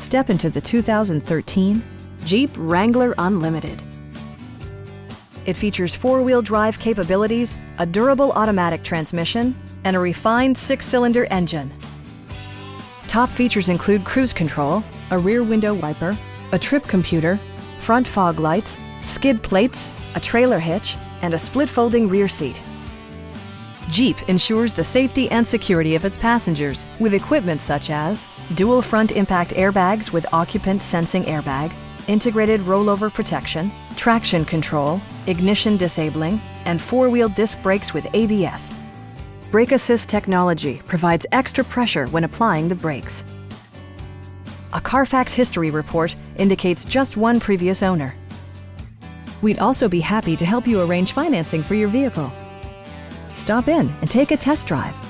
Step into the 2013 Jeep Wrangler Unlimited. It features four-wheel drive capabilities, a durable automatic transmission, and a refined six-cylinder engine. Top features include cruise control, a rear window wiper, a trip computer, front fog lights, skid plates, a trailer hitch, and a split-folding rear seat. Jeep ensures the safety and security of its passengers with equipment such as dual front impact airbags with occupant sensing airbag, integrated rollover protection, traction control, ignition disabling, and four-wheel disc brakes with ABS. Brake Assist technology provides extra pressure when applying the brakes. A Carfax history report indicates just one previous owner. We'd also be happy to help you arrange financing for your vehicle. Stop in and take a test drive.